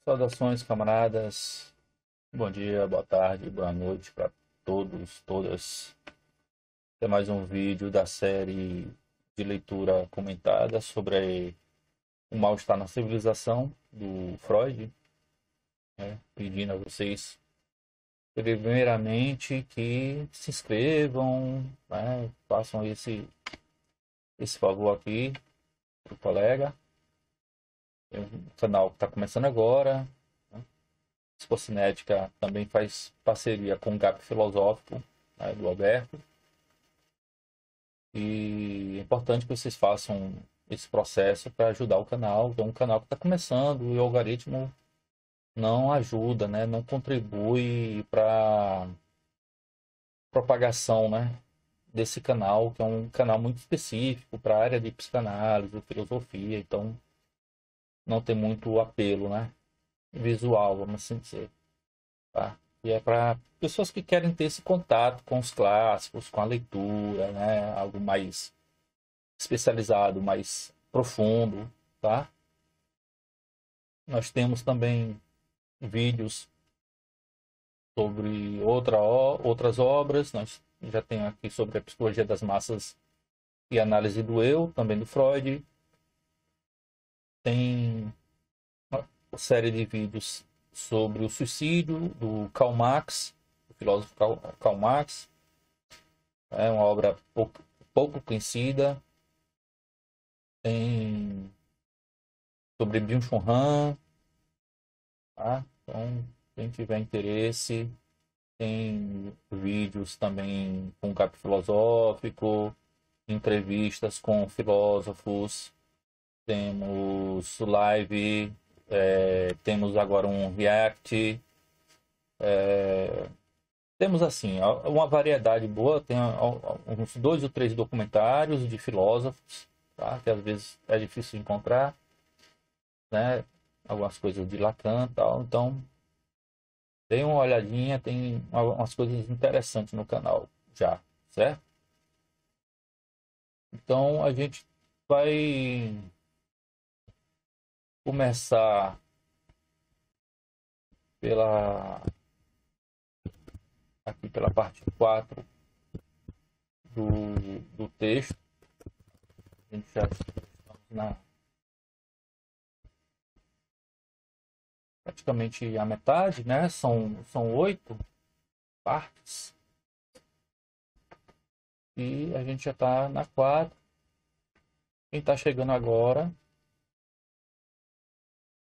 Saudações, camaradas. Bom dia, boa tarde, boa noite para todos, todas. É mais um vídeo da série de leitura comentada sobre o mal-estar na civilização do Freud, né? Pedindo a vocês, primeiramente, que se inscrevam, né? Façam esse favor aqui pro colega. É um canal que está começando agora, né? Psicocinética também faz parceria com o GAP Filosófico, né, do Alberto. E é importante que vocês façam esse processo para ajudar o canal, que é um canal que está começando e o algoritmo não ajuda, né, não contribui para propagação, né, desse canal, que é um canal muito específico para a área de psicanálise, filosofia, então não tem muito apelo, né, visual, vamos assim dizer. Tá? E é para pessoas que querem ter esse contato com os clássicos, com a leitura, né? Algo mais especializado, mais profundo, tá? Nós temos também vídeos sobre outras obras. Nós já temos aqui sobre a psicologia das massas e análise do eu, também do Freud. Tem uma série de vídeos sobre o suicídio do Karl Marx, o filósofo Karl Marx. É uma obra pouco conhecida. Tem sobre Byung-Chul Han, tá? Então, quem tiver interesse, tem vídeos também com capa filosófico, entrevistas com filósofos, temos live, temos agora um react, temos assim uma variedade boa, tem uns 2 ou 3 documentários de filósofos, tá? Que às vezes é difícil de encontrar, né? Algumas coisas de Lacan e tal, então dê uma olhadinha, tem umas coisas interessantes no canal já, certo? Então a gente vai começar pela aqui pela parte 4 do texto. A gente já estamos na praticamente a metade, né? São 8 partes e a gente já está na 4. Quem está chegando agora,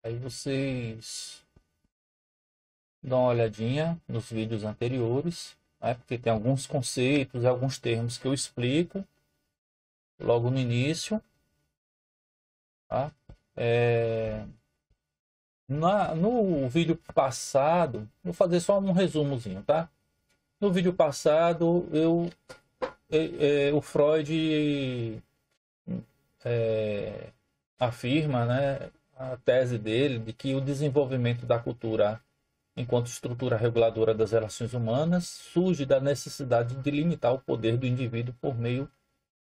aí vocês dão uma olhadinha nos vídeos anteriores, né? Porque tem alguns conceitos e alguns termos que eu explico logo no início, tá? No vídeo passado, vou fazer só um resumozinho, tá? No vídeo passado, o Freud afirma, né, a tese dele de que o desenvolvimento da cultura enquanto estrutura reguladora das relações humanas surge da necessidade de limitar o poder do indivíduo por meio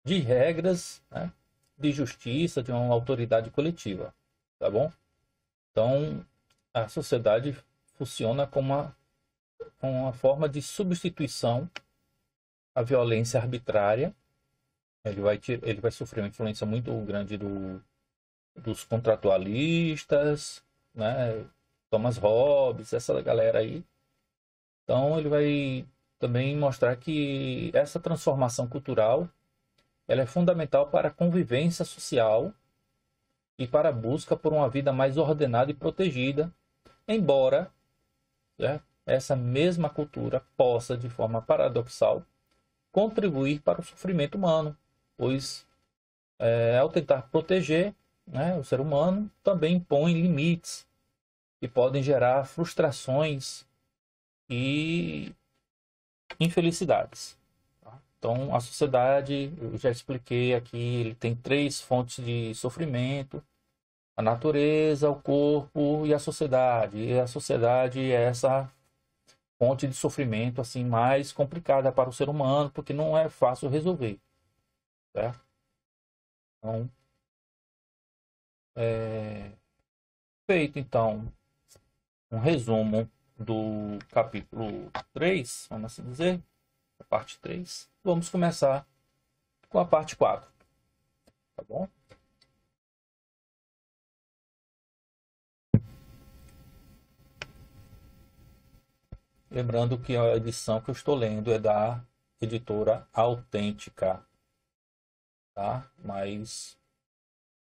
de regras, né, de justiça, de uma autoridade coletiva, tá bom? Então, a sociedade funciona como uma forma de substituição à violência arbitrária. Ele vai sofrer uma influência muito grande dos contratualistas, né? Thomas Hobbes, essa galera aí. Então, ele vai também mostrar que essa transformação cultural ela é fundamental para a convivência social e para a busca por uma vida mais ordenada e protegida, embora, né, essa mesma cultura possa, de forma paradoxal, contribuir para o sofrimento humano, pois ao tentar proteger, né, o ser humano, também impõe limites que podem gerar frustrações e infelicidades. Tá? Então, a sociedade, eu já expliquei aqui, ele tem 3 fontes de sofrimento: a natureza, o corpo e a sociedade. E a sociedade é essa fonte de sofrimento assim mais complicada para o ser humano, porque não é fácil resolver, certo? Então, feito então. um resumo do capítulo 3, vamos assim dizer, a parte 3. Vamos começar com a parte 4, tá bom? Lembrando que a edição que eu estou lendo é da editora Autêntica, tá? Mas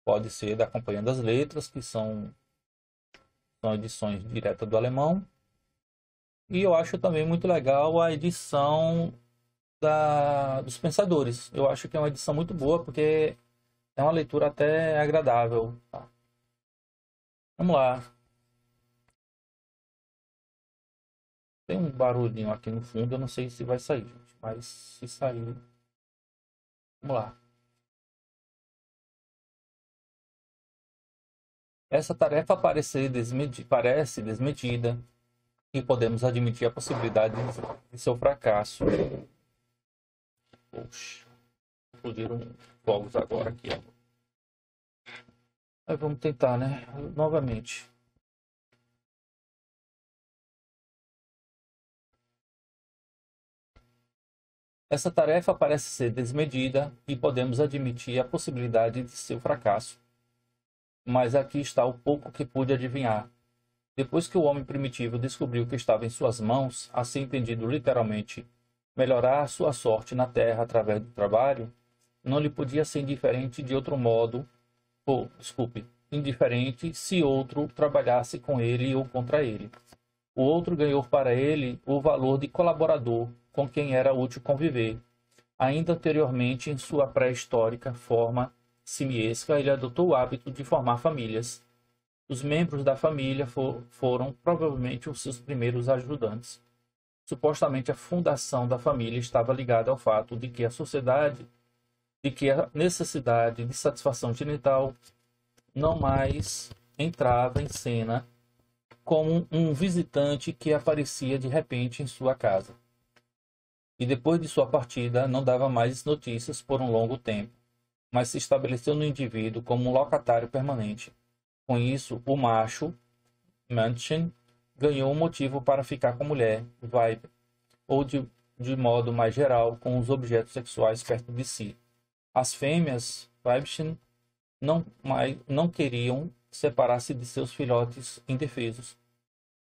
pode ser da Companhia das Letras, que são edições diretas do alemão. E eu acho também muito legal a edição dos Pensadores. Eu acho que é uma edição muito boa, porque é uma leitura até agradável, tá? Vamos lá. Tem um barulhinho aqui no fundo, eu não sei se vai sair, gente, mas se sair, vamos lá. Essa tarefa parece desmedida e podemos admitir a possibilidade de seu fracasso. Poxa, explodiram fogos agora aqui, ó. Aí vamos tentar, né? Novamente. Essa tarefa parece ser desmedida e podemos admitir a possibilidade de seu fracasso. Mas aqui está o pouco que pude adivinhar. Depois que o homem primitivo descobriu que estava em suas mãos, assim entendido literalmente, melhorar sua sorte na terra através do trabalho, não lhe podia ser indiferente de outro modo, indiferente se outro trabalhasse com ele ou contra ele. O outro ganhou para ele o valor de colaborador com quem era útil conviver. Ainda anteriormente, em sua pré-histórica forma simiesca, ele adotou o hábito de formar famílias. Os membros da família foram provavelmente os seus primeiros ajudantes. Supostamente a fundação da família estava ligada ao fato de que a necessidade de satisfação genital não mais entrava em cena como um visitante que aparecia de repente em sua casa. E depois de sua partida não dava mais notícias por um longo tempo, mas se estabeleceu no indivíduo como um locatário permanente. Com isso, o macho, Männchen, ganhou um motivo para ficar com a mulher, Weib, ou de modo mais geral, com os objetos sexuais perto de si. As fêmeas, Weibchen, não queriam separar-se de seus filhotes indefesos.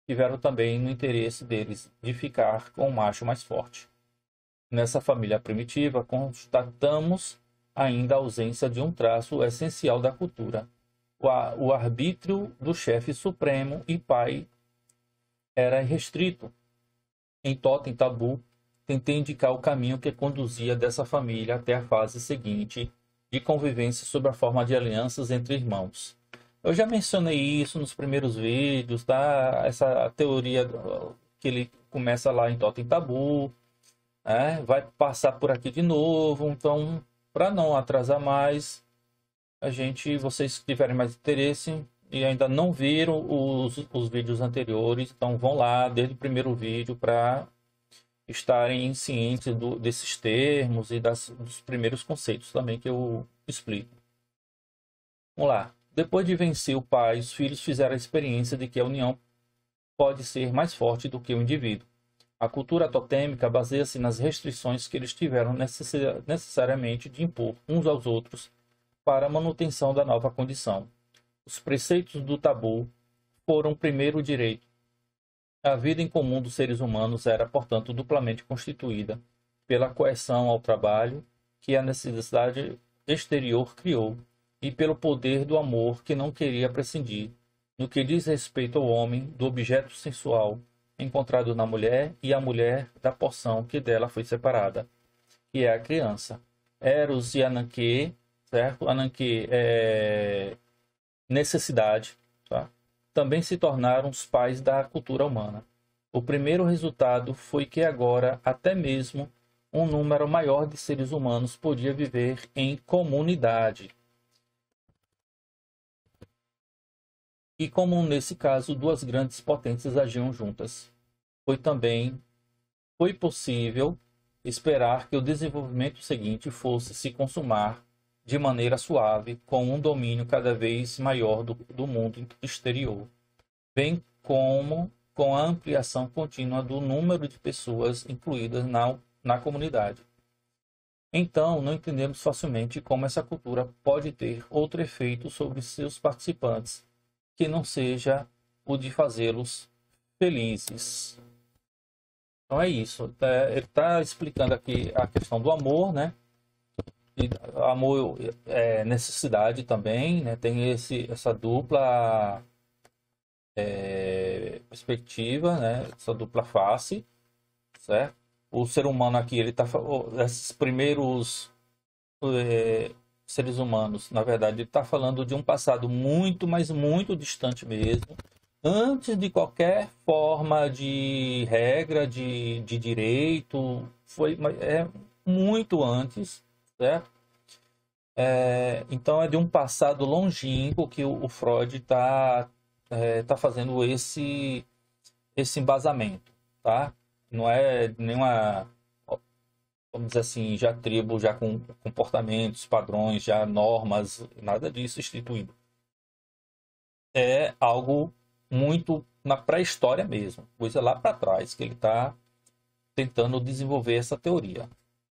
Tiveram também no interesse deles de ficar com o macho mais forte. Nessa família primitiva, constatamos ainda a ausência de um traço essencial da cultura. O arbítrio do chefe supremo e pai era restrito. Em Totem Tabu, tentei indicar o caminho que conduzia dessa família até a fase seguinte de convivência sob a forma de alianças entre irmãos. Eu já mencionei isso nos primeiros vídeos, tá? Essa teoria que ele começa lá em Totem Tabu, vai passar por aqui de novo, então, para não atrasar mais, vocês que tiverem mais interesse e ainda não viram os vídeos anteriores, então vão lá desde o primeiro vídeo para estarem cientes desses termos e dos primeiros conceitos também que eu explico. Vamos lá. Depois de vencer o pai, os filhos fizeram a experiência de que a união pode ser mais forte do que o indivíduo. A cultura totêmica baseia-se nas restrições que eles tiveram necessariamente de impor uns aos outros para a manutenção da nova condição. Os preceitos do tabu foram o primeiro direito. A vida em comum dos seres humanos era, portanto, duplamente constituída pela coerção ao trabalho que a necessidade exterior criou e pelo poder do amor que não queria prescindir, no que diz respeito ao homem, do objeto sensual encontrado na mulher e a mulher da porção que dela foi separada, que é a criança. Eros e Ananke, certo? Ananke é necessidade, tá? Também se tornaram os pais da cultura humana. O primeiro resultado foi que agora até mesmo um número maior de seres humanos podia viver em comunidade. E como nesse caso duas grandes potências agiam juntas, foi possível esperar que o desenvolvimento seguinte fosse se consumar de maneira suave, com um domínio cada vez maior do mundo exterior. bem como com a ampliação contínua do número de pessoas incluídas na comunidade. Então, não entendemos facilmente como essa cultura pode ter outro efeito sobre seus participantes, que não seja o de fazê-los felizes. Então é isso. Ele está explicando aqui a questão do amor, né? E amor é necessidade também, né? Tem essa dupla perspectiva, né? Essa dupla face, certo? O ser humano aqui, ele tá, esses primeiros seres humanos, na verdade, ele está falando de um passado muito, mas muito distante mesmo, antes de qualquer forma de regra, de direito, é muito antes, certo? Então é de um passado longínquo que o Freud tá fazendo esse embasamento, tá? Não é nenhuma, vamos dizer assim, já tribo, já com comportamentos, padrões, já normas, nada disso instituído. É algo muito na pré-história mesmo, coisa lá para trás que ele está tentando desenvolver essa teoria,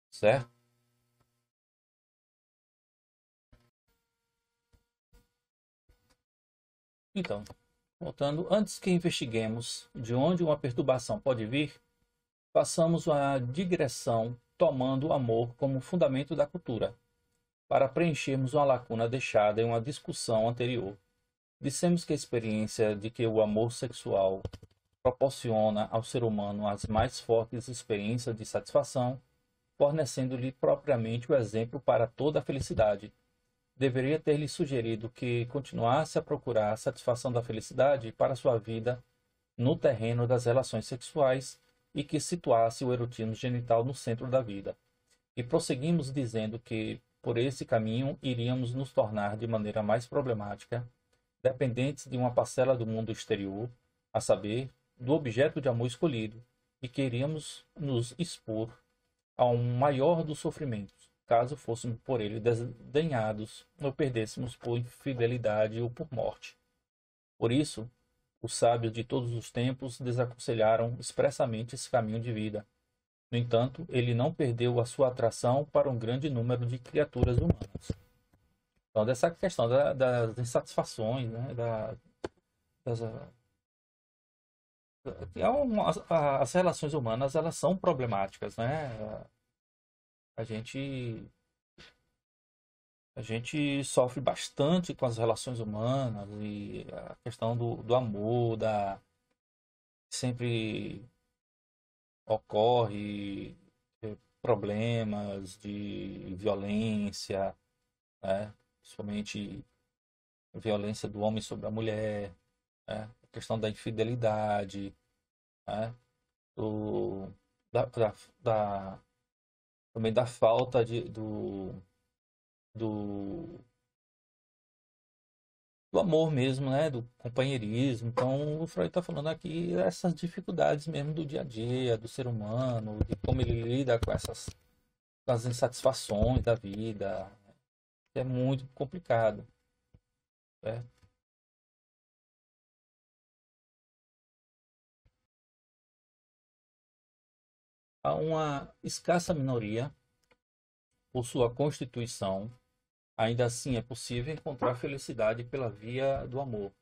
certo? Então, voltando, antes que investiguemos de onde uma perturbação pode vir, façamos uma digressão tomando o amor como fundamento da cultura, para preenchermos uma lacuna deixada em uma discussão anterior. Dissemos que a experiência de que o amor sexual proporciona ao ser humano as mais fortes experiências de satisfação, fornecendo-lhe propriamente o exemplo para toda a felicidade. Deveria ter-lhe sugerido que continuasse a procurar a satisfação da felicidade para sua vida no terreno das relações sexuais e que situasse o erotismo genital no centro da vida. E prosseguimos dizendo que, por esse caminho, iríamos nos tornar de maneira mais problemática, dependentes de uma parcela do mundo exterior, a saber, do objeto de amor escolhido, e queríamos nos expor a um maior dos sofrimentos, caso fôssemos por ele desdenhados ou perdêssemos por infidelidade ou por morte. Por isso, os sábios de todos os tempos desaconselharam expressamente esse caminho de vida. No entanto, ele não perdeu a sua atração para um grande número de criaturas humanas. Então, dessa questão das insatisfações, né, das, as relações humanas, elas são problemáticas, né? A gente a gente sofre bastante com as relações humanas e a questão do amor, sempre ocorre problemas de violência, né? Principalmente violência do homem sobre a mulher, né? A questão da infidelidade, né? Do, da, também da falta do, do amor mesmo, né? Do companheirismo. Então, o Freud está falando aqui essas dificuldades mesmo do dia a dia, do ser humano, de como ele lida com as insatisfações da vida. É muito complicado, né? Há uma escassa minoria, por sua constituição, ainda assim é possível encontrar felicidade pela via do amor,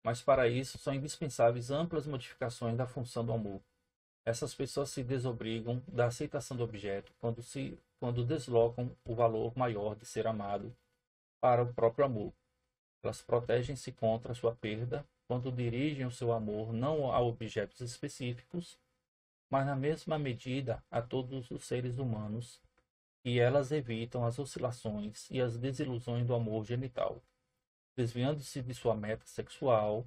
mas para isso são indispensáveis amplas modificações da função do amor. Essas pessoas se desobrigam da aceitação do objeto quando deslocam o valor maior de ser amado para o próprio amor. Elas protegem-se contra sua perda quando dirigem o seu amor não a objetos específicos, mas na mesma medida a todos os seres humanos, e elas evitam as oscilações e as desilusões do amor genital, desviando-se de sua meta sexual,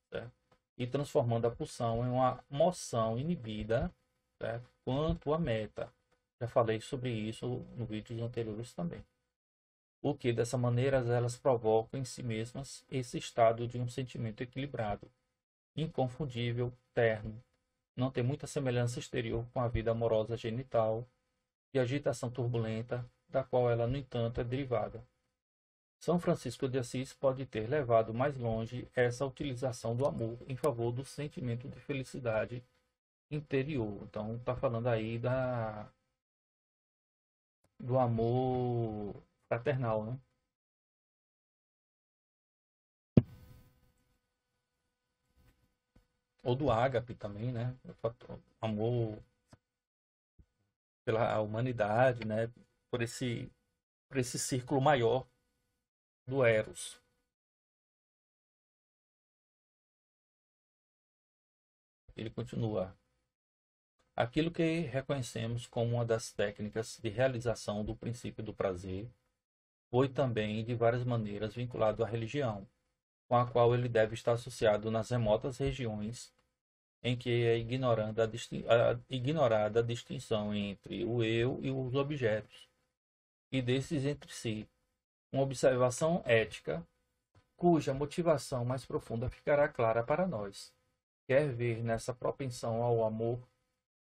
certo? E transformando a pulsão em uma moção inibida, certo? Quanto à meta. Já falei sobre isso no vídeos anteriores também. O que, dessa maneira, elas provocam em si mesmas esse estado de um sentimento equilibrado, inconfundível, terno, não tem muita semelhança exterior com a vida amorosa genital e agitação turbulenta, da qual ela, no entanto, é derivada. São Francisco de Assis pode ter levado mais longe essa utilização do amor em favor do sentimento de felicidade interior. Então, está falando aí do amor fraternal, né? Ou do ágape também, né? Amor pela humanidade, né? Por por esse círculo maior do Eros. Ele continua. Aquilo que reconhecemos como uma das técnicas de realização do princípio do prazer foi também, de várias maneiras, vinculado à religião, com a qual ele deve estar associado nas remotas regiões em que é ignorada a distinção entre o eu e os objetos, e desses entre si. Uma observação ética, cuja motivação mais profunda ficará clara para nós. Quer ver nessa propensão ao amor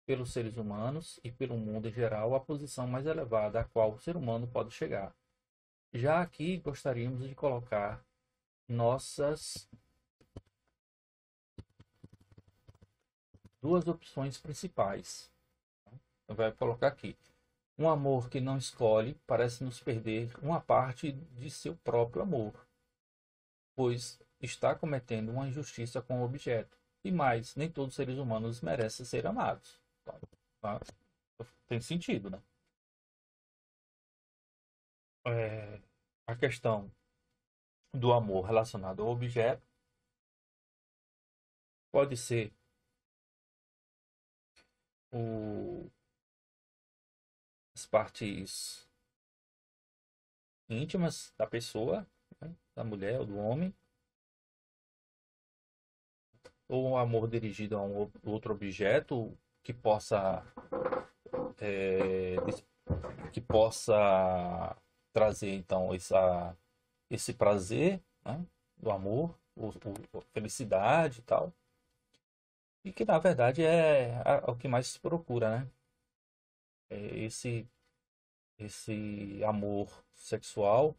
pelos seres humanos e pelo mundo em geral a posição mais elevada a qual o ser humano pode chegar. Já aqui gostaríamos de colocar nossas duas opções principais. Vai colocar aqui. Um amor que não escolhe parece nos perder uma parte de seu próprio amor, pois está cometendo uma injustiça com o objeto. E mais, nem todos os seres humanos merecem ser amados. Tá? Tem sentido, né? A questão do amor relacionado ao objeto pode ser as partes íntimas da pessoa, né? Da mulher ou do homem, ou um amor dirigido a um outro objeto que possa é, que possa trazer então esse prazer, né, do amor, felicidade e tal, e que na verdade é o que mais se procura, né? É esse amor sexual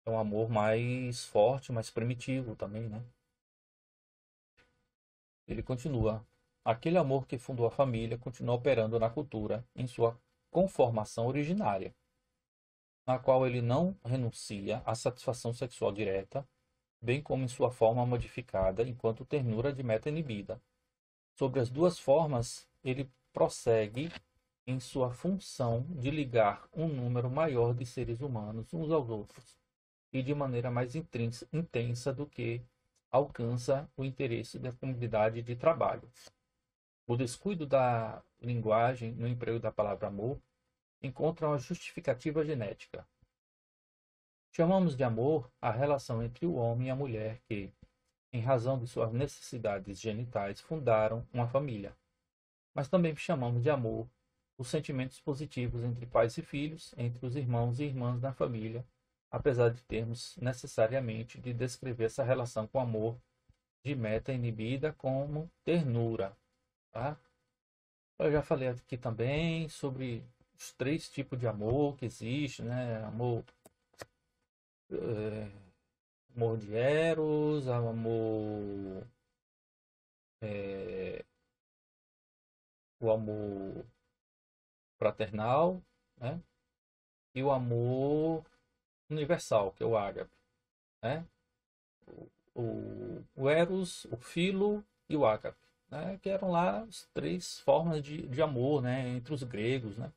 é um amor mais forte, mais primitivo também, né? Ele continua. Aquele amor que fundou a família continua operando na cultura em sua conformação originária, na qual ele não renuncia à satisfação sexual direta, bem como em sua forma modificada enquanto ternura de meta inibida. Sobre as duas formas, ele prossegue em sua função de ligar um número maior de seres humanos uns aos outros, e de maneira mais intensa do que alcança o interesse da comunidade de trabalho. O descuido da linguagem no emprego da palavra amor encontra uma justificativa genética. Chamamos de amor a relação entre o homem e a mulher que, em razão de suas necessidades genitais, fundaram uma família. Mas também chamamos de amor os sentimentos positivos entre pais e filhos, entre os irmãos e irmãs da família, apesar de termos necessariamente de descrever essa relação com amor de meta inibida como ternura. Tá? Eu já falei aqui também sobre os três tipos de amor que existe, né? É, amor de Eros, é, o amor fraternal, né? E o amor universal, que é o ágape, né? O Eros, o Filo e o ágape, né? Que eram lá as três formas de amor, né? Entre os gregos, né?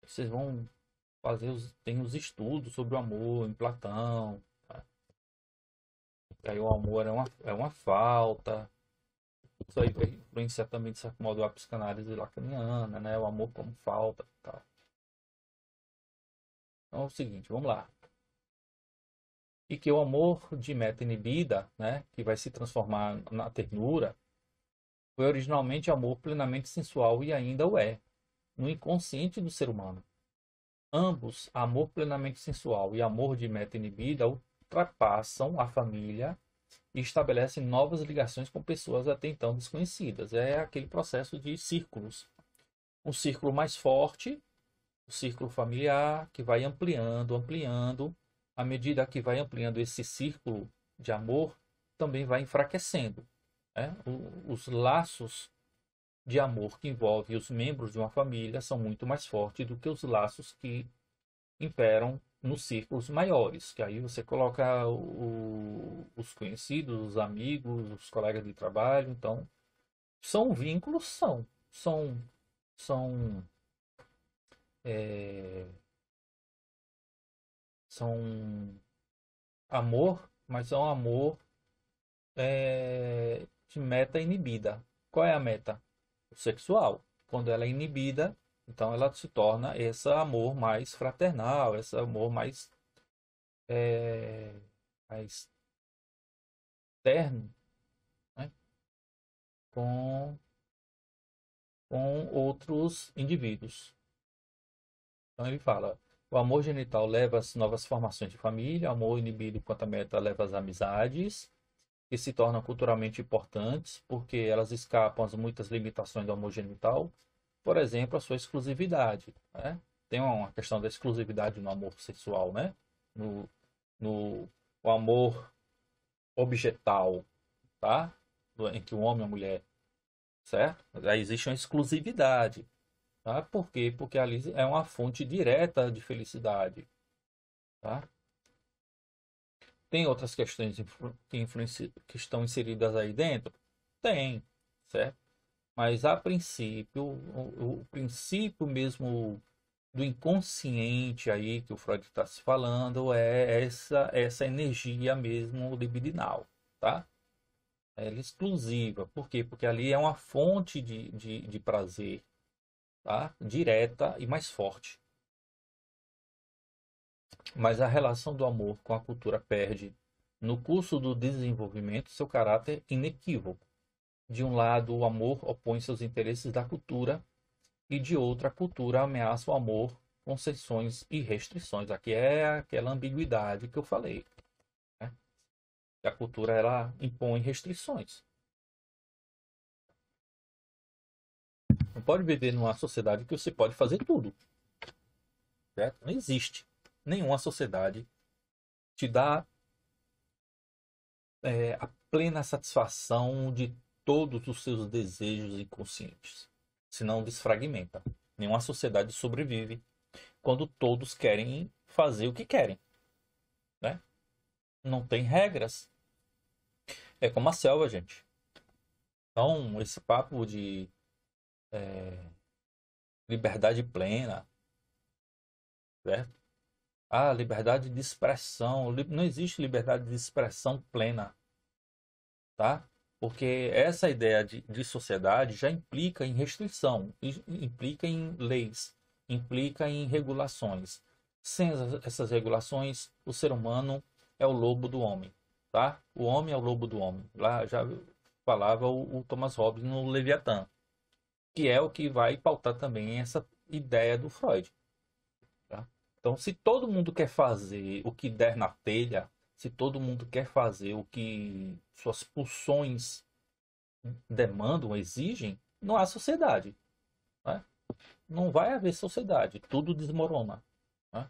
Vocês vão tem os estudos sobre o amor em Platão, tá? E aí o amor é uma falta. Isso aí vai influenciar também, de certo modo, a psicanálise lacaniana, né? O amor como falta, tá? Então é o seguinte, vamos lá. E que o amor de meta inibida, né, que vai se transformar na ternura, foi originalmente amor plenamente sensual e ainda o é, no inconsciente do ser humano. Ambos, amor plenamente sensual e amor de meta inibida, ultrapassam a família e estabelecem novas ligações com pessoas até então desconhecidas. É aquele processo de círculos. Um círculo mais forte, o círculo familiar, que vai ampliando, ampliando, à medida que vai ampliando esse círculo de amor, também vai enfraquecendo, né? Os laços de amor que envolvem os membros de uma família são muito mais fortes do que os laços que imperam nos círculos maiores, que aí você coloca os conhecidos, os amigos, os colegas de trabalho. Então, são vínculos, são, é, são amor, mas é um amor de meta inibida. Qual é a meta? O sexual. Quando ela é inibida, então ela se torna esse amor mais fraternal, esse amor é, mais terno, né? com, com outros indivíduos. Então ele fala: o amor genital leva às novas formações de família, o amor inibido quanto à meta leva às amizades, que se tornam culturalmente importantes, porque elas escapam às muitas limitações do amor genital, por exemplo, a sua exclusividade, né? Tem uma questão da exclusividade no amor sexual, né? No, no o amor objetal, tá? Entre o homem e a mulher, certo? Aí existe uma exclusividade, tá? Por quê? Porque ali é uma fonte direta de felicidade, tá? Tem outras questões que estão inseridas aí dentro? Tem, certo? Mas a princípio, o princípio mesmo do inconsciente aí que o Freud está se falando é essa energia mesmo libidinal, tá? Ela é exclusiva. Por quê? Porque ali é uma fonte de prazer, tá? Direta e mais forte. Mas a relação do amor com a cultura perde, no curso do desenvolvimento, seu caráter inequívoco. De um lado, o amor opõe-se aos interesses da cultura, e de outra, a cultura ameaça o amor com sanções e restrições. Aqui é aquela ambiguidade que eu falei, né? A cultura ela impõe restrições. Não pode viver numa sociedade que você pode fazer tudo, certo? Não existe nenhuma sociedade que te dá a plena satisfação de todos os seus desejos inconscientes, senão desfragmenta. Nenhuma sociedade sobrevive quando todos querem fazer o que querem, né? Não tem regras. É como a selva, gente. Então, esse papo de liberdade plena, certo? Ah, liberdade de expressão. Não existe liberdade de expressão plena, tá? Porque essa ideia de sociedade já implica em restrição, implica em leis, implica em regulações. Sem essas regulações, o ser humano é o lobo do homem, tá? O homem é o lobo do homem. Lá já falava o Thomas Hobbes no Leviatã, que é o que vai pautar também essa ideia do Freud, tá? Então, se todo mundo quer fazer o que der na telha, se todo mundo quer fazer o que suas pulsões demandam, exigem, não há sociedade, né? Não vai haver sociedade, tudo desmorona, né?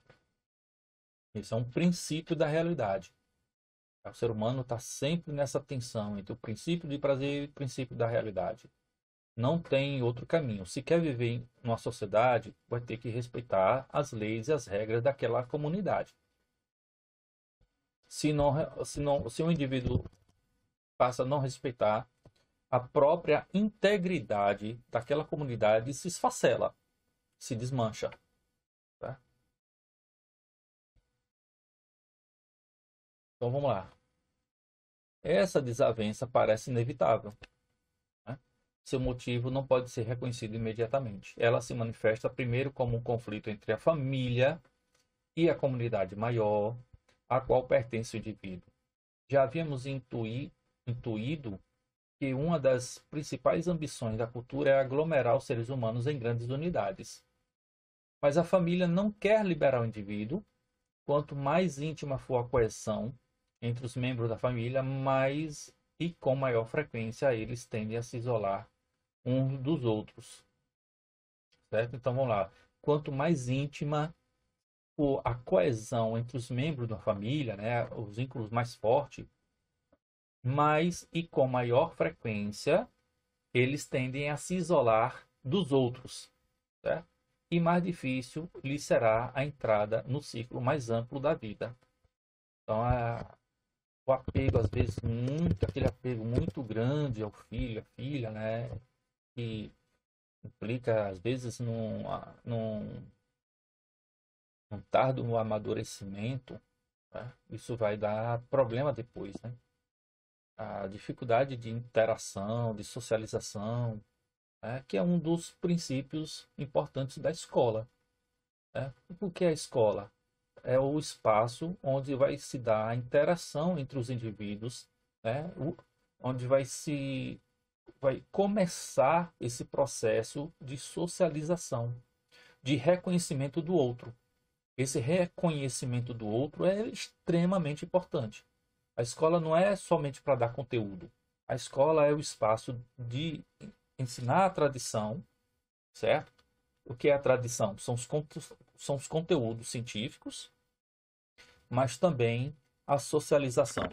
Isso é um princípio da realidade. O ser humano está sempre nessa tensão entre o princípio de prazer e o princípio da realidade. Não tem outro caminho. Se quer viver em uma sociedade, vai ter que respeitar as leis e as regras daquela comunidade. Se um indivíduo passa a não respeitar, a própria integridade daquela comunidade se esfacela, se desmancha, tá? Então vamos lá. Essa desavença parece inevitável, né? Seu motivo não pode ser reconhecido imediatamente. Ela se manifesta primeiro como um conflito entre a família e a comunidade maior, a qual pertence o indivíduo. Já havíamos intuído que uma das principais ambições da cultura é aglomerar os seres humanos em grandes unidades. Mas a família não quer liberar o indivíduo. Quanto mais íntima for a coesão entre os membros da família, mais e com maior frequência eles tendem a se isolar uns dos outros, certo? Então vamos lá. Quanto mais íntima a coesão entre os membros da família, né, os vínculos mais fortes, mais e com maior frequência eles tendem a se isolar dos outros, certo? E mais difícil lhes será a entrada no círculo mais amplo da vida. Então, o apego, às vezes, aquele apego muito grande ao filho, à filha, né? Que implica, às vezes, num tardo amadurecimento, né? Isso vai dar problema depois, né? A dificuldade de interação, de socialização, né? Que é um dos princípios importantes da escola, né? O que é a escola? É o espaço onde vai se dar a interação entre os indivíduos, né? Onde vai começar esse processo de socialização, de reconhecimento do outro. Esse reconhecimento do outro é extremamente importante. A escola não é somente para dar conteúdo. A escola é o espaço de ensinar a tradição, certo? O que é a tradição? São os conteúdos científicos, mas também a socialização,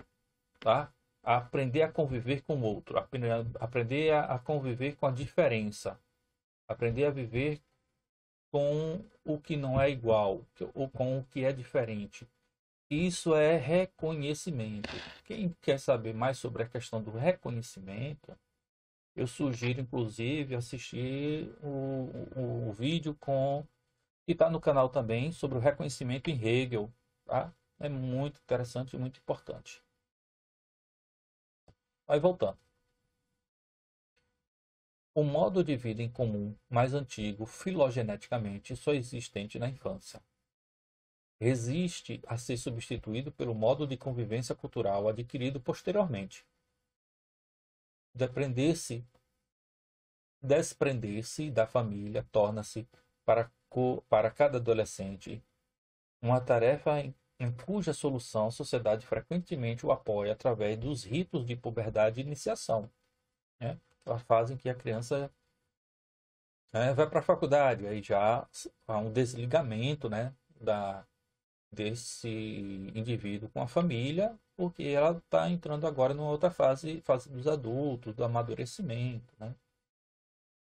tá? A aprender a conviver com o outro, aprender a conviver com a diferença, aprender a viver com o que não é igual, ou com o que é diferente. Isso é reconhecimento. Quem quer saber mais sobre a questão do reconhecimento, eu sugiro, inclusive, assistir o vídeo que está no canal também sobre o reconhecimento em Hegel. Tá? É muito interessante e muito importante. Aí voltando. O modo de vida em comum mais antigo, filogeneticamente, só existente na infância. Resiste a ser substituído pelo modo de convivência cultural adquirido posteriormente. Desprender-se da família torna-se, para cada adolescente, uma tarefa em cuja solução a sociedade frequentemente o apoia através dos ritos de puberdade e iniciação, né? A fase em que a criança, né, vai para a faculdade, aí já há um desligamento, né, desse indivíduo com a família, porque ela está entrando agora numa outra fase dos adultos, do amadurecimento, né?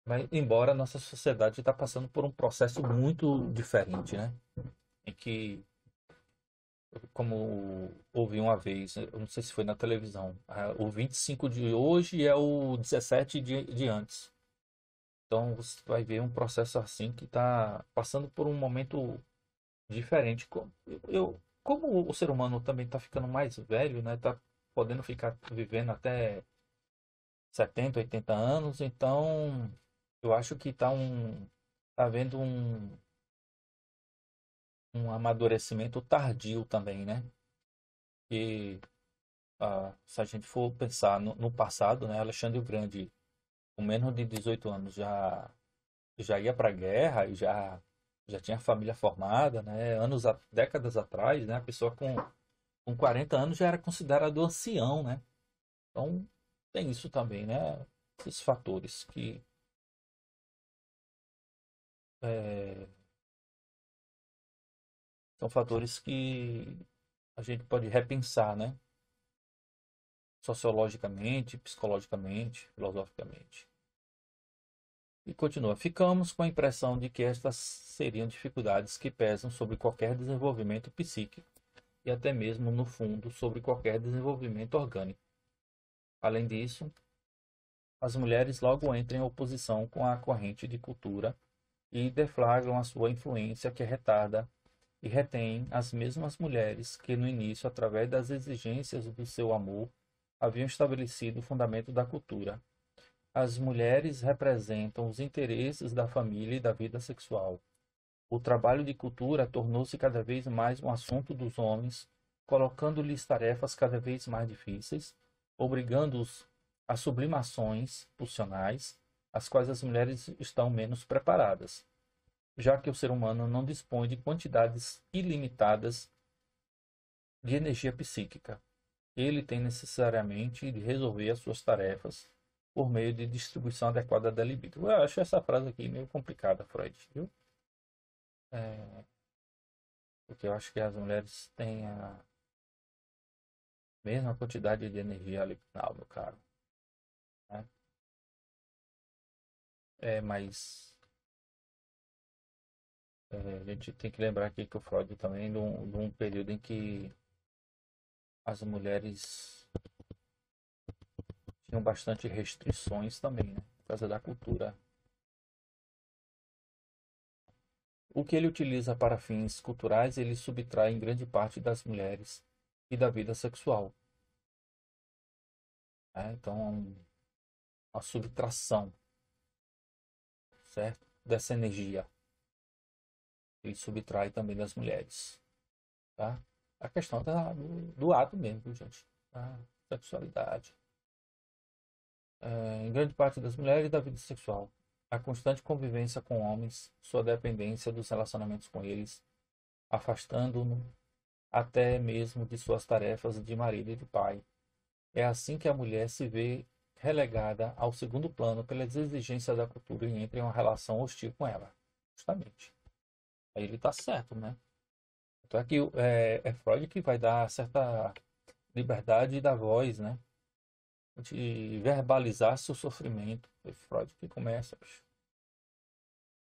Mas, embora a nossa sociedade está passando por um processo muito diferente, né? Em que, como ouvi uma vez, eu não sei se foi na televisão, o 25 de hoje é o 17 de antes. Então você vai ver um processo assim que está passando por um momento diferente. Como o ser humano também está ficando mais velho, né? Está podendo ficar vivendo até 70, 80 anos, então eu acho que tá havendo um amadurecimento tardio também, né? E se a gente for pensar no passado, né? Alexandre o Grande, com menos de 18 anos, já ia para a guerra e já tinha família formada, né? Décadas atrás, né? A pessoa com 40 anos já era considerado ancião, né? Então tem isso também, né? Esses fatores que é, são fatores que a gente pode repensar, né? Sociologicamente, psicologicamente, filosoficamente. E continua: ficamos com a impressão de que estas seriam dificuldades que pesam sobre qualquer desenvolvimento psíquico e até mesmo, no fundo, sobre qualquer desenvolvimento orgânico. Além disso, as mulheres logo entram em oposição com a corrente de cultura e deflagram a sua influência que retarda e retém as mesmas mulheres que no início, através das exigências do seu amor, haviam estabelecido o fundamento da cultura. As mulheres representam os interesses da família e da vida sexual. O trabalho de cultura tornou-se cada vez mais um assunto dos homens, colocando-lhes tarefas cada vez mais difíceis, obrigando-os a sublimações pulsionais, às quais as mulheres estão menos preparadas, já que o ser humano não dispõe de quantidades ilimitadas de energia psíquica. Ele tem necessariamente de resolver as suas tarefas por meio de distribuição adequada da libido. Eu acho essa frase aqui meio complicada, Freud, viu? É, Porque eu acho que as mulheres têm a mesma quantidade de energia libidinal, meu caro, né? Mas a gente tem que lembrar aqui que o Freud também de um período em que as mulheres tinham bastante restrições também, né? Por causa da cultura. O que ele utiliza para fins culturais, ele subtrai em grande parte das mulheres e da vida sexual, né? Então, a subtração, certo? Dessa energia, ele subtrai também das mulheres, tá? A questão do ato mesmo, viu, gente? A sexualidade. Em grande parte das mulheres e da vida sexual. A constante convivência com homens, sua dependência dos relacionamentos com eles, afastando-no até mesmo de suas tarefas de marido e de pai. É assim que a mulher se vê relegada ao segundo plano pelas exigências da cultura e entra em uma relação hostil com ela. Justamente. Aí ele está certo, né? Então aqui é Freud que vai dar certa liberdade da voz, né? De verbalizar seu sofrimento. Foi Freud que começa, bicho.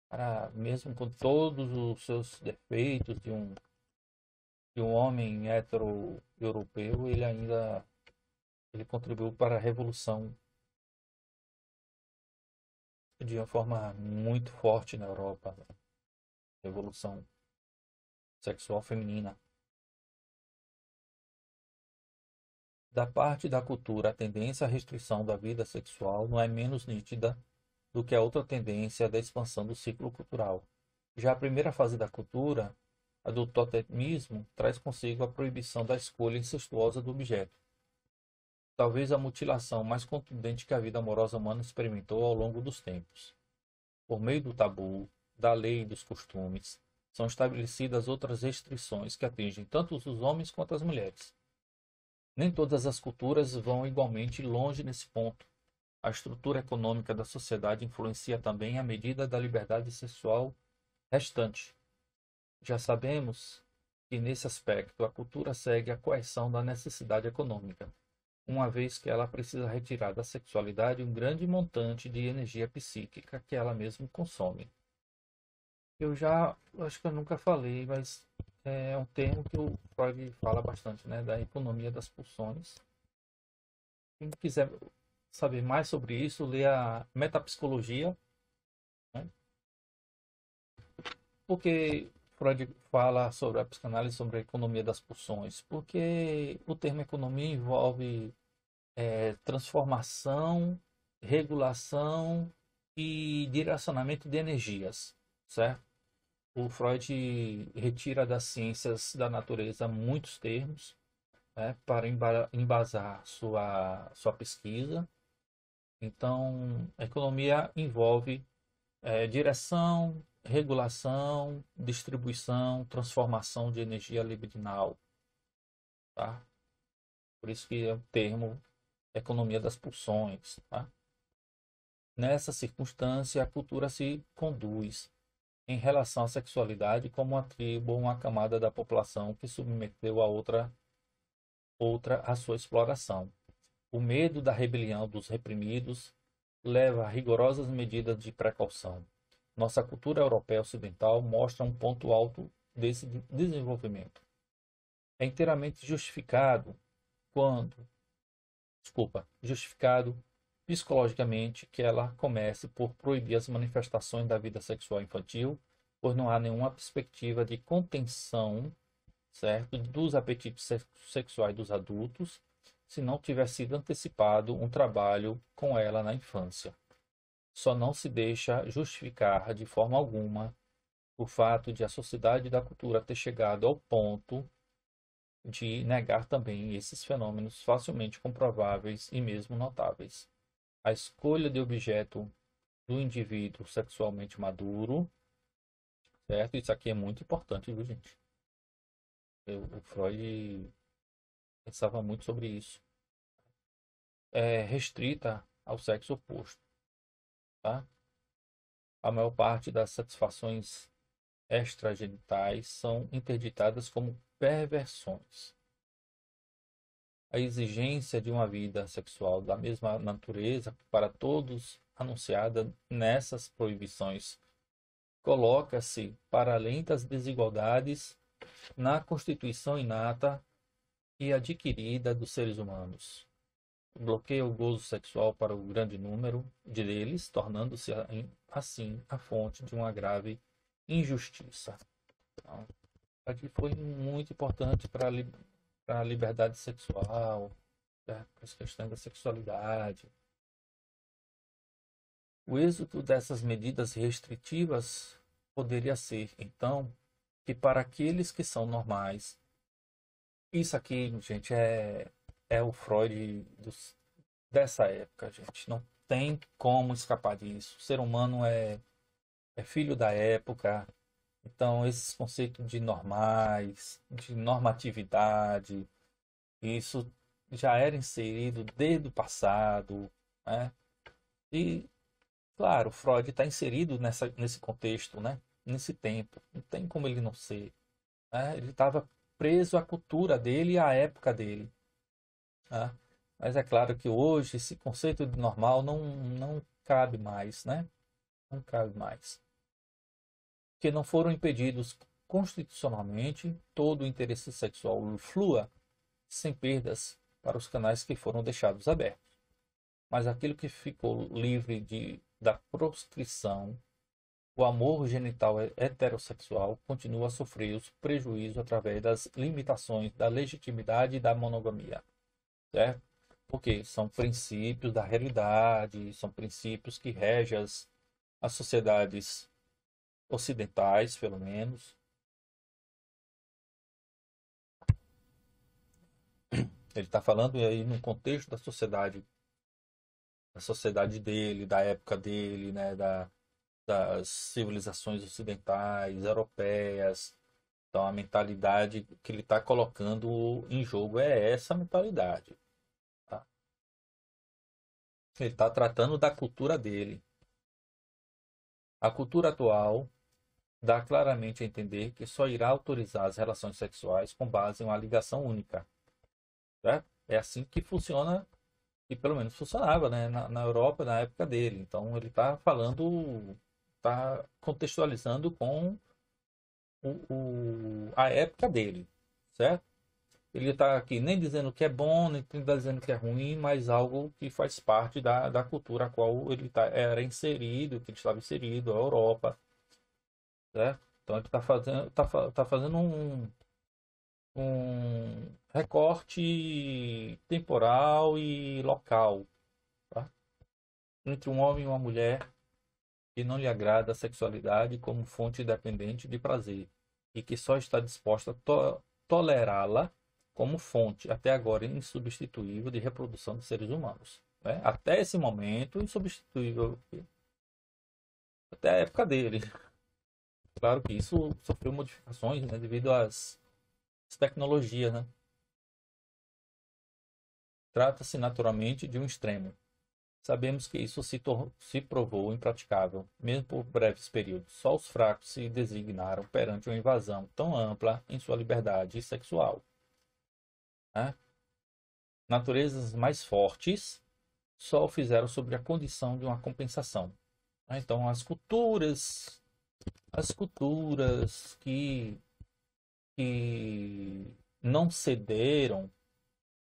Para, mesmo com todos os seus defeitos de um homem hetero-europeu, ele contribuiu para a revolução de uma forma muito forte na Europa, né? Revolução sexual feminina. Da parte da cultura, a tendência à restrição da vida sexual não é menos nítida do que a outra tendência da expansão do ciclo cultural. Já a primeira fase da cultura, a do totemismo, traz consigo a proibição da escolha incestuosa do objeto. Talvez a mutilação mais contundente que a vida amorosa humana experimentou ao longo dos tempos. Por meio do tabu, da lei e dos costumes, são estabelecidas outras restrições que atingem tanto os homens quanto as mulheres. Nem todas as culturas vão igualmente longe nesse ponto. A estrutura econômica da sociedade influencia também a medida da liberdade sexual restante. Já sabemos que, nesse aspecto, a cultura segue a coerção da necessidade econômica, uma vez que ela precisa retirar da sexualidade um grande montante de energia psíquica que ela mesma consome. Acho que eu nunca falei, mas é um termo que o Freud fala bastante, né, da economia das pulsões. Quem quiser saber mais sobre isso, lê a Metapsicologia, né? Porque Freud fala sobre a psicanálise, sobre a economia das pulsões? Porque o termo economia envolve transformação, regulação e direcionamento de energias, certo? O Freud retira das ciências da natureza muitos termos, né, para embasar sua pesquisa. Então, a economia envolve direção, regulação, distribuição, transformação de energia libidinal, tá? Por isso que é o termo economia das pulsões, tá? Nessa circunstância, a cultura se conduz em relação à sexualidade como uma tribo ou uma camada da população que submeteu a outra à sua exploração. O medo da rebelião dos reprimidos leva a rigorosas medidas de precaução. Nossa cultura europeia ocidental mostra um ponto alto desse desenvolvimento. É inteiramente quando, justificado psicologicamente que ela comece por proibir as manifestações da vida sexual infantil, pois não há nenhuma perspectiva de contenção, certo, dos apetites sexuais dos adultos, se não tiver sido antecipado um trabalho com ela na infância. Só não se deixa justificar de forma alguma o fato de a sociedade da cultura ter chegado ao ponto de negar também esses fenômenos facilmente comprováveis e mesmo notáveis. A escolha de objeto do indivíduo sexualmente maduro, certo? Isso aqui é muito importante, viu, gente? O Freud pensava muito sobre isso. É restrita ao sexo oposto, tá? A maior parte das satisfações extragenitais são interditadas como perversões. A exigência de uma vida sexual da mesma natureza para todos, anunciada nessas proibições, coloca-se para além das desigualdades na constituição inata e adquirida dos seres humanos. Bloqueia o gozo sexual para o grande número deles, tornando-se assim a fonte de uma grave injustiça. Então, aqui foi muito importante para a liberdade sexual, para as questões da sexualidade. O êxito dessas medidas restritivas poderia ser, então, que para aqueles que são normais, isso aqui, gente, é o Freud dessa época, gente. Não tem como escapar disso. O ser humano é filho da época. Então, esses conceitos de normais, de normatividade, isso já era inserido desde o passado, né? E, claro, Freud está inserido nesse contexto, né? Nesse tempo. Não tem como ele não ser, né? Ele estava preso à cultura dele e à época dele, né? Mas é claro que hoje esse conceito de normal não cabe mais, né? Não cabe mais. Que não foram impedidos constitucionalmente todo o interesse sexual flua sem perdas para os canais que foram deixados abertos. Mas aquilo que ficou livre da proscrição, o amor genital heterossexual continua a sofrer os prejuízos através das limitações da legitimidade e da monogamia, certo? Porque são princípios da realidade, são princípios que regem as sociedades ocidentais, pelo menos. Ele está falando aí no contexto da sociedade dele, da época dele, né, das civilizações ocidentais, europeias. Então a mentalidade que ele está colocando em jogo é essa mentalidade. Tá? Ele está tratando da cultura dele. A cultura atual dá claramente a entender que só irá autorizar as relações sexuais com base em uma ligação única. Certo? É assim que funciona, e pelo menos funcionava, né, na Europa na época dele. Então ele está falando, está contextualizando com a época dele, certo? Ele está aqui nem dizendo que é bom, nem está dizendo que é ruim, mas algo que faz parte da cultura a qual era inserido, que ele estava inserido, a Europa, certo? Então ele está fazendo, tá fazendo um recorte temporal e local, tá? Entre um homem e uma mulher que não lhe agrada a sexualidade como fonte independente de prazer e que só está disposta a tolerá-la como fonte, até agora insubstituível, de reprodução de seres humanos. Né? Até esse momento, insubstituível, até a época dele. Claro que isso sofreu modificações, né, devido às tecnologias. Né? Trata-se naturalmente de um extremo. Sabemos que isso se provou impraticável, mesmo por breves períodos. Só os fracos se designaram perante uma invasão tão ampla em sua liberdade sexual. Né? Naturezas mais fortes só o fizeram sob a condição de uma compensação. Né? Então, as culturas que não cederam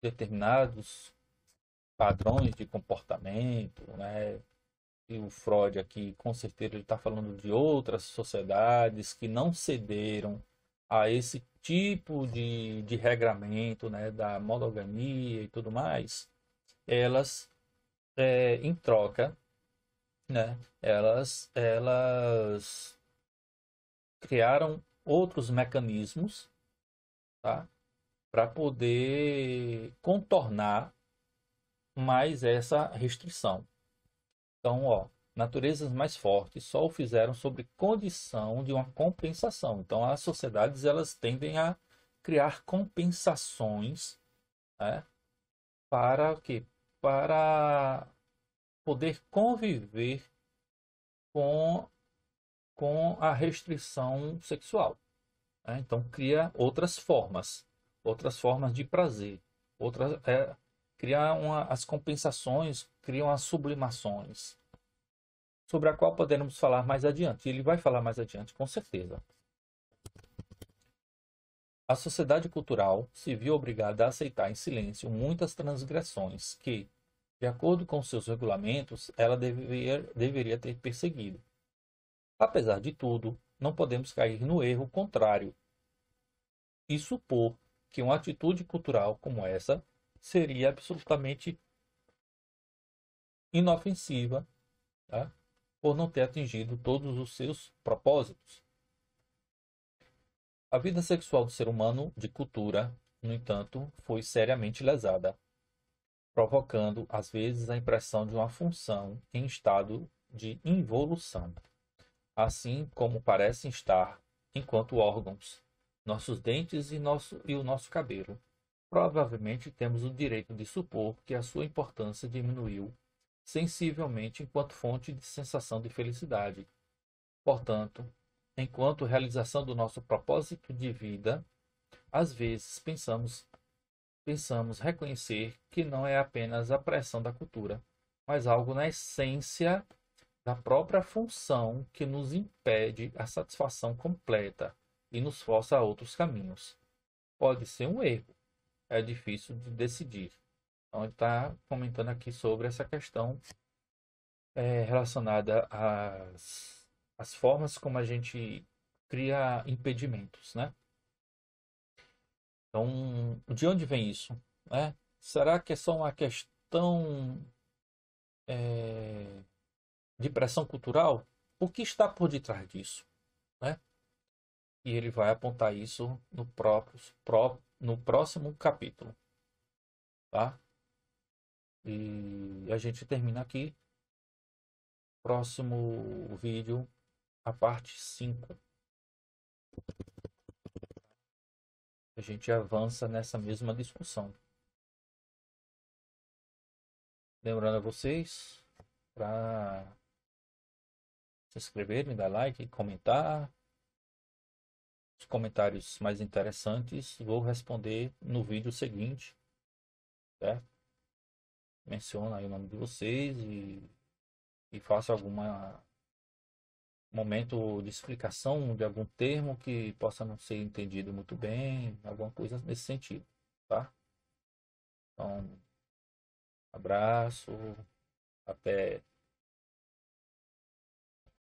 determinados padrões de comportamento, né? E o Freud aqui, com certeza, ele está falando de outras sociedades que não cederam a esse tipo de regramento, né, da monogamia e tudo mais. Elas, em troca, né, elas criaram outros mecanismos, tá, para poder contornar mais essa restrição. Então, ó, naturezas mais fortes só o fizeram sob condição de uma compensação. Então, as sociedades elas tendem a criar compensações, né, para o quê? Para poder conviver com com a restrição sexual, né? Então cria outras formas de prazer, outras, cria as compensações, criam as sublimações, sobre a qual poderemos falar mais adiante. Ele vai falar mais adiante, com certeza. A sociedade cultural se viu obrigada a aceitar em silêncio muitas transgressões que, de acordo com seus regulamentos, ela deveria ter perseguido. Apesar de tudo, não podemos cair no erro contrário e supor que uma atitude cultural como essa seria absolutamente inofensiva, tá? Por não ter atingido todos os seus propósitos. A vida sexual do ser humano de cultura, no entanto, foi seriamente lesada, provocando às vezes a impressão de uma função em estado de involução, assim como parecem estar enquanto órgãos, nossos dentes e o nosso cabelo. Provavelmente temos o direito de supor que a sua importância diminuiu sensivelmente enquanto fonte de sensação de felicidade. Portanto, enquanto realização do nosso propósito de vida, às vezes pensamos reconhecer que não é apenas a pressão da cultura, mas algo na essência da própria função que nos impede a satisfação completa e nos força a outros caminhos. Pode ser um erro, é difícil de decidir. Então, ele está comentando aqui sobre essa questão relacionada às formas como a gente cria impedimentos, né? Então, de onde vem isso, né? Será que é só uma questão é, de pressão cultural? O que está por detrás disso, né? E ele vai apontar isso no próximo capítulo, tá? E a gente termina aqui. Próximo vídeo, a parte 5. A gente avança nessa mesma discussão. Lembrando a vocês para se inscreverem, dar like, comentar. Os comentários mais interessantes vou responder no vídeo seguinte, certo? Menciono aí o nome de vocês e faço alguma momento de explicação de algum termo que possa não ser entendido muito bem, alguma coisa nesse sentido, tá? Então, abraço, até